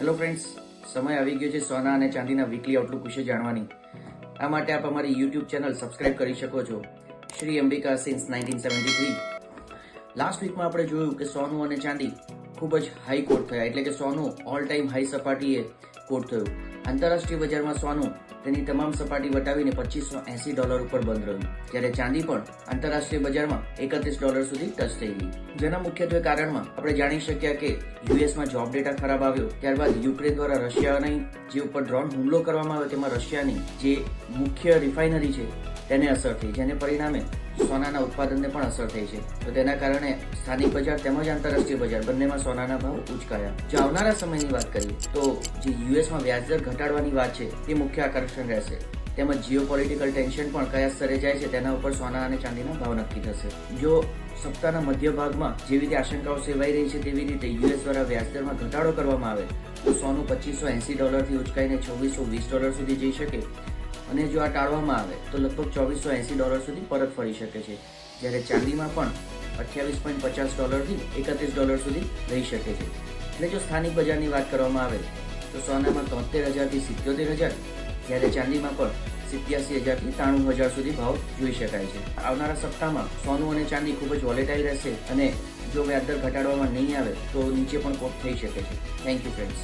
Hello friends, સમય આવી ગયો છે સોના અને ચાંદીના વીકલી આઉટલુક વિશે જાણવાની. આ માટે આપ અમારી યુટ્યુબ ચેનલ સબસ્ક્રાઇબ કરી શકો છો, શ્રી અંબિકા સિન્સ 1973. લાસ્ટ વીકમાં આપણે જોયું કે સોનું અને ચાંદી ખૂબ જ હાઈ કોટ થયા, એટલે કે સોનું ઓલ ટાઈમ હાઈ સપાટીએ કોટ થયું. આંતરરાષ્ટ્રીય બજારમાં સોનું તેની તમામ સપાટી વટાવીને $2580 ઉપર બંધ રહ્યું, જ્યારે ચાંદી પણ આંતરરાષ્ટ્રીય બજારમાં $31 સુધી ટચ થઈ ગઈ. જેના મુખ્યત્વે કારણમાં આપણે જાણી શક્યા કે યુએસમાં જોબ ડેટા ખરાબ આવ્યો, ત્યારબાદ યુક્રેન દ્વારા રશિયાની જે ઉપર ડ્રોન હુમલો કરવામાં આવ્યો તેમાં રશિયાની જે મુખ્ય રિફાઇનરી છે તેને અસર થઈ, જેને પરિણામે સોનાના ઉત્પાદનને પણ અસર થઈ છે. તો તેના કારણે સ્થાનિક બજાર તેમજ આંતરરાષ્ટ્રીય બજાર બંનેમાં સોનાના ભાવ ઉચકાયા. જો આવનારા સમયની વાત કરીએ તો જે યુએસમાં વ્યાજદર ઘટાડવાની વાત છે તે મુખ્ય આકર્ષણ રહેશે, તેમજ જીઓપોલિટિકલ ટેન્શન પણ કયા સ્તરે જાય છે તેના ઉપર સોના અને ચાંદીના ભાવ નક્કી થશે. જો સપ્તાહના મધ્ય ભાગમાં જેવી રીતે આશંકાઓ સેવાઈ રહી છે તેવી રીતે યુએસ દ્વારા વ્યાજદરમાં ઘટાડો કરવામાં આવે તો સોનું $2580 થી ઉચકાઈને $2620 સુધી જઈ શકે, અને જો આ ટાળવામાં આવે તો લગભગ $2480 સુધી પરત ફરી શકે છે, જ્યારે ચાંદીમાં પણ $28.50 થી $31 સુધી રહી શકે છે. એટલે જો સ્થાનિક બજારની વાત કરવામાં આવે તો સોનામાં 73,000 થી 77,000, જ્યારે ચાંદીમાં પણ 87,000 થી 93,000 સુધી ભાવ જોઈ શકાય છે. આવનારા સપ્તાહમાં સોનું અને ચાંદી ખૂબ જ વોલેટાઇલ રહેશે, અને જો વ્યાજદર ઘટાડવામાં નહીં આવે તો નીચે પણ કોટ થઈ શકે છે. Thank you friends.